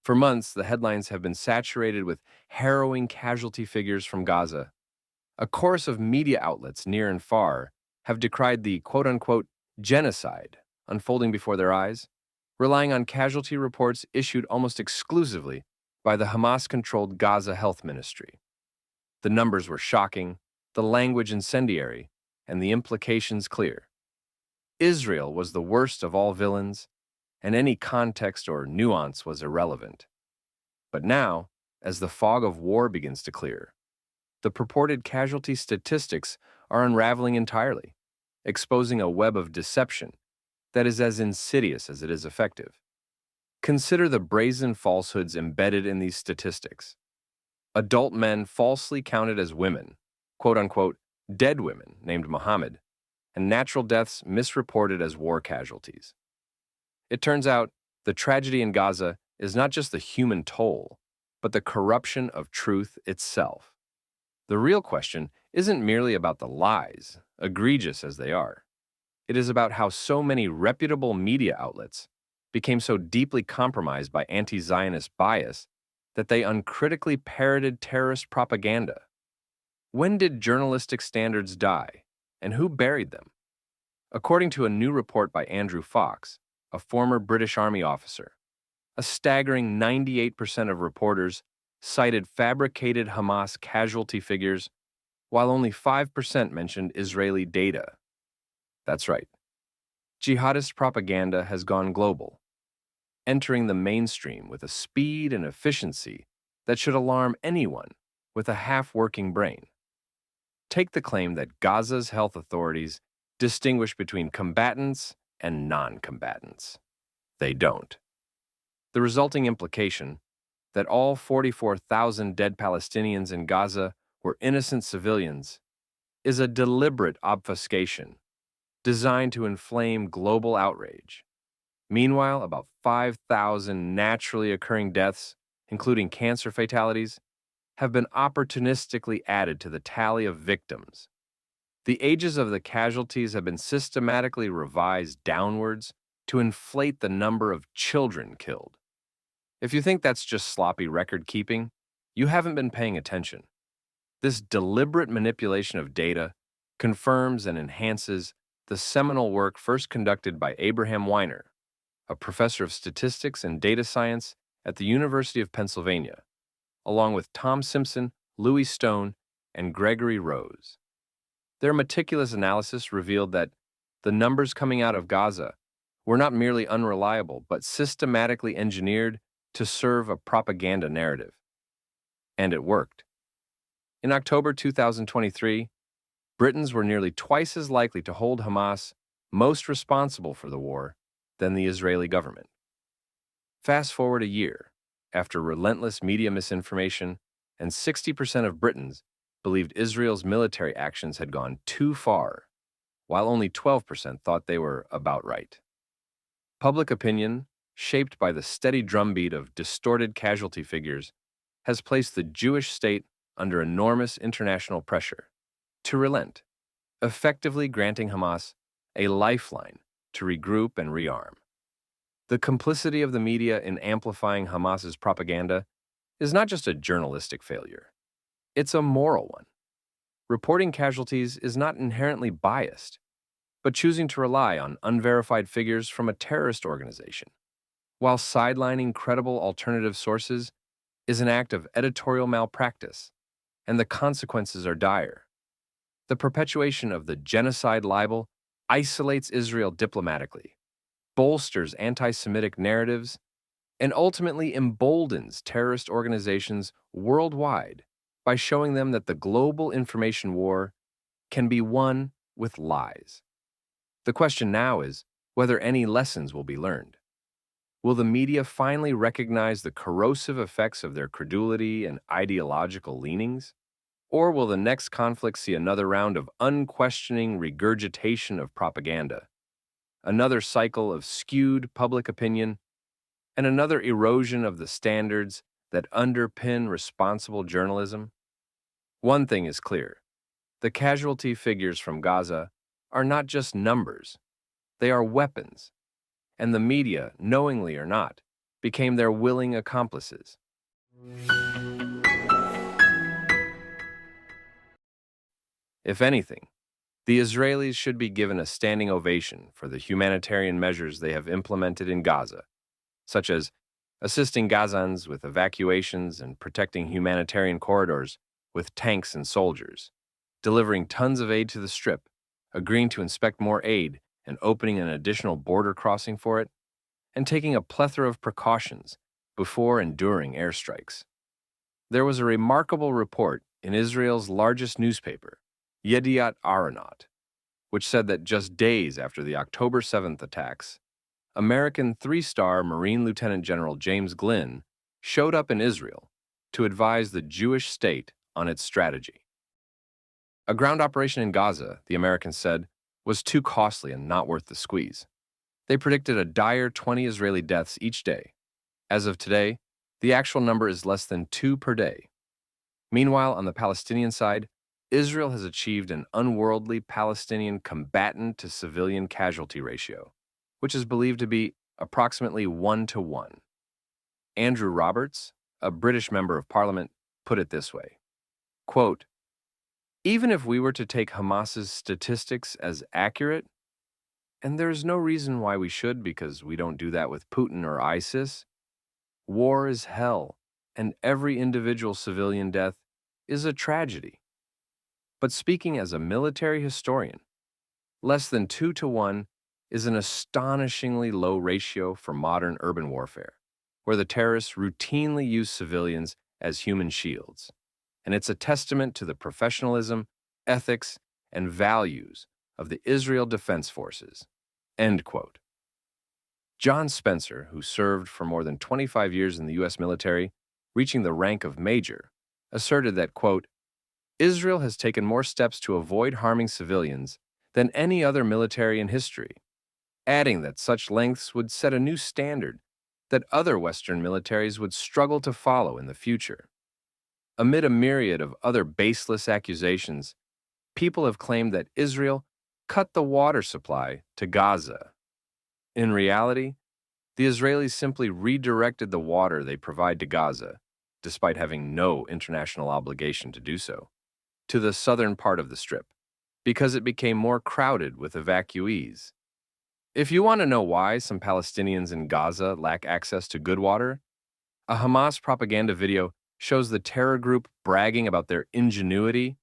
For months, the headlines have been saturated with harrowing casualty figures from Gaza. A chorus of media outlets near and far have decried the quote-unquote genocide unfolding before their eyes, relying on casualty reports issued almost exclusively by the Hamas-controlled Gaza Health Ministry. The numbers were shocking, the language incendiary, and the implications clear. Israel was the worst of all villains, and any context or nuance was irrelevant. But now, as the fog of war begins to clear, the purported casualty statistics are unraveling entirely, exposing a web of deception that is as insidious as it is effective. Consider the brazen falsehoods embedded in these statistics. Adult men falsely counted as women, quote-unquote, dead women named Muhammad, and natural deaths misreported as war casualties. It turns out the tragedy in Gaza is not just the human toll, but the corruption of truth itself. The real question isn't merely about the lies, egregious as they are. It is about how so many reputable media outlets became so deeply compromised by anti-Zionist bias that they uncritically parroted terrorist propaganda. When did journalistic standards die, and who buried them? According to a new report by Andrew Fox, a former British Army officer, a staggering 98% of reporters cited fabricated Hamas casualty figures, while only 5% mentioned Israeli data. That's right. Jihadist propaganda has gone global, entering the mainstream with a speed and efficiency that should alarm anyone with a half-working brain. Take the claim that Gaza's health authorities distinguish between combatants and non-combatants. They don't. The resulting implication that all 44,000 dead Palestinians in Gaza were innocent civilians is a deliberate obfuscation designed to inflame global outrage. Meanwhile, about 5,000 naturally occurring deaths, including cancer fatalities, have been opportunistically added to the tally of victims. The ages of the casualties have been systematically revised downwards to inflate the number of children killed. If you think that's just sloppy record-keeping, you haven't been paying attention. This deliberate manipulation of data confirms and enhances the seminal work first conducted by Abraham Weiner, a professor of statistics and data science at the University of Pennsylvania, along with Tom Simpson, Louis Stone, and Gregory Rose. Their meticulous analysis revealed that the numbers coming out of Gaza were not merely unreliable, but systematically engineered to serve a propaganda narrative. And it worked. In October 2023, Britons were nearly twice as likely to hold Hamas most responsible for the war than the Israeli government. Fast forward a year, after relentless media misinformation, and 60% of Britons believed Israel's military actions had gone too far, while only 12% thought they were about right. Public opinion, shaped by the steady drumbeat of distorted casualty figures, has placed the Jewish state under enormous international pressure to relent, effectively granting Hamas a lifeline to regroup and rearm. The complicity of the media in amplifying Hamas's propaganda is not just a journalistic failure. It's a moral one. Reporting casualties is not inherently biased, but choosing to rely on unverified figures from a terrorist organization, while sidelining credible alternative sources, is an act of editorial malpractice, and the consequences are dire. The perpetuation of the genocide libel isolates Israel diplomatically, bolsters anti-Semitic narratives, and ultimately emboldens terrorist organizations worldwide by showing them that the global information war can be won with lies. The question now is whether any lessons will be learned. Will the media finally recognize the corrosive effects of their credulity and ideological leanings? Or will the next conflict see another round of unquestioning regurgitation of propaganda, another cycle of skewed public opinion, and another erosion of the standards that underpin responsible journalism? One thing is clear. The casualty figures from Gaza are not just numbers. They are weapons. And the media, knowingly or not, became their willing accomplices. If anything, the Israelis should be given a standing ovation for the humanitarian measures they have implemented in Gaza, such as assisting Gazans with evacuations and protecting humanitarian corridors with tanks and soldiers, delivering tons of aid to the Strip, agreeing to inspect more aid and opening an additional border crossing for it, and taking a plethora of precautions before and during airstrikes. There was a remarkable report in Israel's largest newspaper, Yediot Aharonot, which said that just days after the October 7th attacks, American three-star Marine Lieutenant General James Glynn showed up in Israel to advise the Jewish state on its strategy. A ground operation in Gaza, the Americans said, was too costly and not worth the squeeze. They predicted a dire 20 Israeli deaths each day. As of today, the actual number is less than 2 per day. Meanwhile, on the Palestinian side, Israel has achieved an unworldly Palestinian combatant to civilian casualty ratio, which is believed to be approximately 1-to-1. Andrew Roberts, a British member of parliament, put it this way, quote, "Even if we were to take Hamas's statistics as accurate, and there's no reason why we should because we don't do that with Putin or ISIS, war is hell, and every individual civilian death is a tragedy. But speaking as a military historian, less than 2-to-1 is an astonishingly low ratio for modern urban warfare, where the terrorists routinely use civilians as human shields. And it's a testament to the professionalism, ethics, and values of the Israel Defense Forces." End quote. John Spencer, who served for more than 25 years in the U.S. military, reaching the rank of major, asserted that, quote, "Israel has taken more steps to avoid harming civilians than any other military in history," adding that such lengths would set a new standard that other Western militaries would struggle to follow in the future. Amid a myriad of other baseless accusations, people have claimed that Israel cut the water supply to Gaza. In reality, the Israelis simply redirected the water they provide to Gaza, despite having no international obligation to do so, to the southern part of the Strip, because it became more crowded with evacuees. If you want to know why some Palestinians in Gaza lack access to good water, a Hamas propaganda video shows the terror group bragging about their ingenuity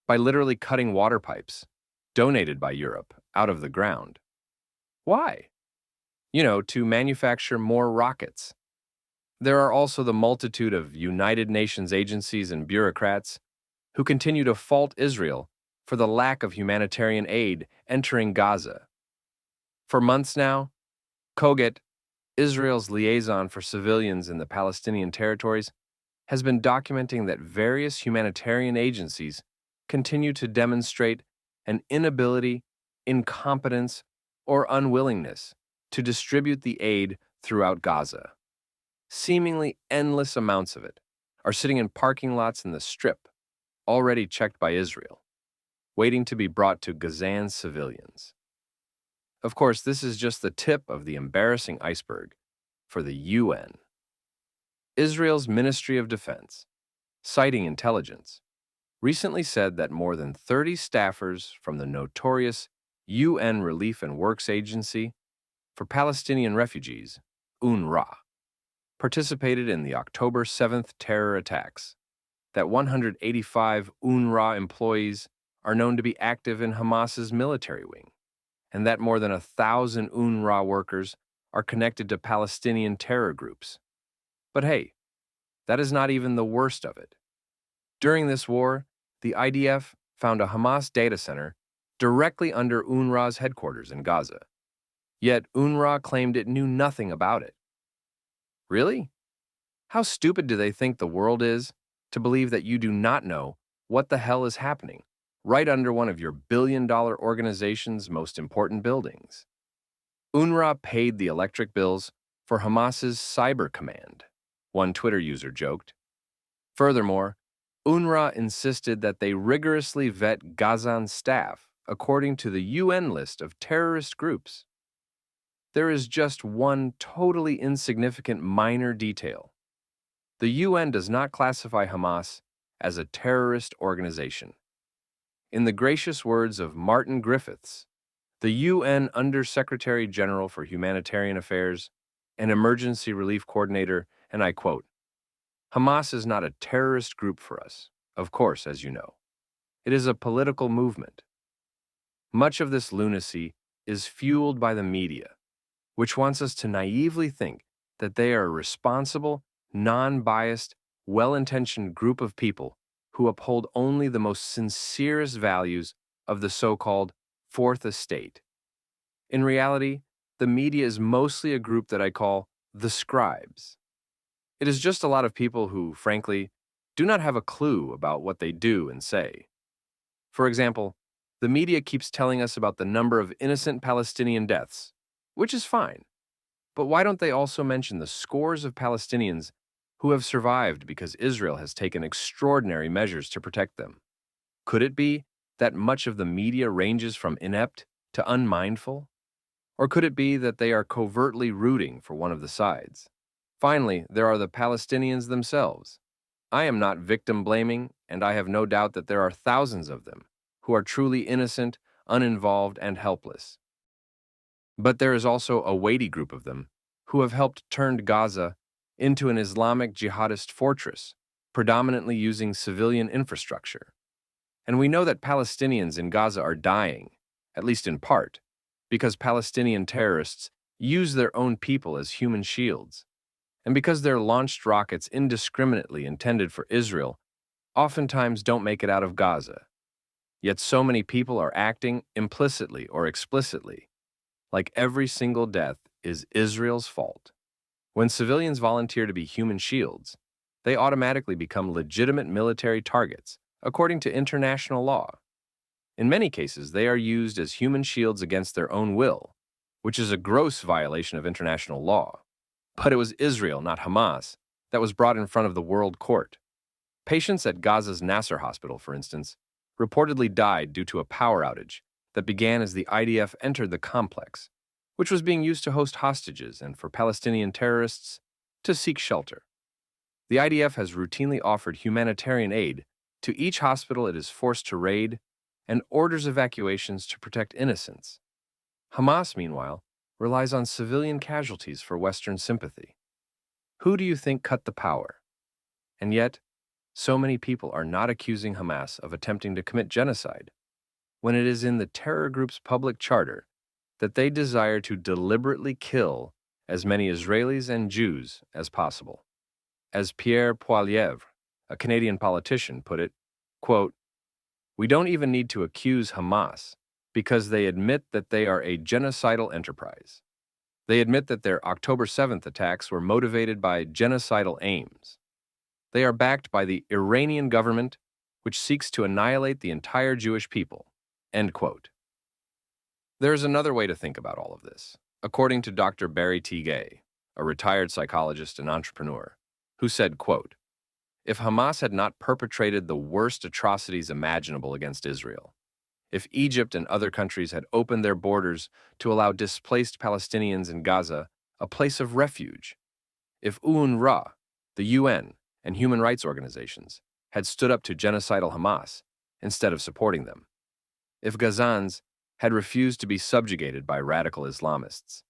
by literally cutting water pipes, donated by Europe, out of the ground. Why? To manufacture more rockets. There are also the multitude of United Nations agencies and bureaucrats who continue to fault Israel for the lack of humanitarian aid entering Gaza. For months now, Koget, Israel's liaison for civilians in the Palestinian territories, has been documenting that various humanitarian agencies continue to demonstrate an inability, incompetence, or unwillingness to distribute the aid throughout Gaza. Seemingly endless amounts of it are sitting in parking lots in the Strip, already checked by Israel, waiting to be brought to Gazan civilians. Of course, this is just the tip of the embarrassing iceberg for the UN. Israel's Ministry of Defense, citing intelligence, recently said that more than 30 staffers from the notorious UN Relief and Works Agency for Palestinian Refugees, UNRWA, participated in the October 7th terror attacks, that 185 UNRWA employees are known to be active in Hamas's military wing, and that more than 1,000 UNRWA workers are connected to Palestinian terror groups. But hey, that is not even the worst of it. During this war, the IDF found a Hamas data center directly under UNRWA's headquarters in Gaza. Yet UNRWA claimed it knew nothing about it. Really? How stupid do they think the world is to believe that you do not know what the hell is happening right under one of your billion-dollar organization's most important buildings? UNRWA paid the electric bills for Hamas's cyber command, one Twitter user joked. Furthermore, UNRWA insisted that they rigorously vet Gazan staff according to the UN list of terrorist groups. There is just one totally insignificant minor detail. The UN does not classify Hamas as a terrorist organization. In the gracious words of Martin Griffiths, the UN Under-Secretary General for Humanitarian Affairs and Emergency Relief Coordinator, and I quote, "Hamas is not a terrorist group for us, of course, as you know. It is a political movement." Much of this lunacy is fueled by the media, which wants us to naively think that they are a responsible, non-biased, well-intentioned group of people who uphold only the most sincerest values of the so-called Fourth Estate. In reality, the media is mostly a group that I call the scribes. It is just a lot of people who, frankly, do not have a clue about what they do and say. For example, the media keeps telling us about the number of innocent Palestinian deaths, which is fine. But why don't they also mention the scores of Palestinians who have survived because Israel has taken extraordinary measures to protect them? Could it be that much of the media ranges from inept to unmindful? Or could it be that they are covertly rooting for one of the sides? Finally, there are the Palestinians themselves. I am not victim blaming, and I have no doubt that there are thousands of them who are truly innocent, uninvolved, and helpless. But there is also a weighty group of them who have helped turn Gaza into an Islamic jihadist fortress, predominantly using civilian infrastructure. And we know that Palestinians in Gaza are dying, at least in part, because Palestinian terrorists use their own people as human shields, and because their launched rockets indiscriminately intended for Israel oftentimes don't make it out of Gaza. Yet so many people are acting implicitly or explicitly like every single death is Israel's fault. When civilians volunteer to be human shields, they automatically become legitimate military targets, according to international law. In many cases, they are used as human shields against their own will, which is a gross violation of international law. But it was Israel, not Hamas, that was brought in front of the World Court. Patients at Gaza's Nasser Hospital, for instance, reportedly died due to a power outage that began as the IDF entered the complex, which was being used to host hostages and for Palestinian terrorists to seek shelter. The IDF has routinely offered humanitarian aid to each hospital it is forced to raid and orders evacuations to protect innocents. Hamas, meanwhile, relies on civilian casualties for Western sympathy. Who do you think cut the power? And yet, so many people are not accusing Hamas of attempting to commit genocide, when it is in the terror group's public charter that they desire to deliberately kill as many Israelis and Jews as possible. As Pierre Poilievre, a Canadian politician, put it, quote, "We don't even need to accuse Hamas because they admit that they are a genocidal enterprise. They admit that their October 7th attacks were motivated by genocidal aims. They are backed by the Iranian government, which seeks to annihilate the entire Jewish people." End quote. There is another way to think about all of this, according to Dr. Barry T. Gay, a retired psychologist and entrepreneur, who said, quote, "If Hamas had not perpetrated the worst atrocities imaginable against Israel, if Egypt and other countries had opened their borders to allow displaced Palestinians in Gaza a place of refuge, if UNRWA, the UN, and human rights organizations had stood up to genocidal Hamas instead of supporting them, if Gazans had refused to be subjugated by radical Islamists,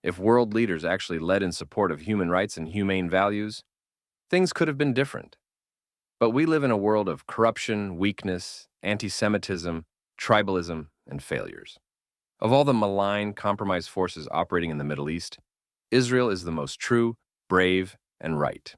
if world leaders actually led in support of human rights and humane values, things could have been different. But we live in a world of corruption, weakness, anti-Semitism, tribalism, and failures. Of all the malign, compromised forces operating in the Middle East, Israel is the most true, brave, and right.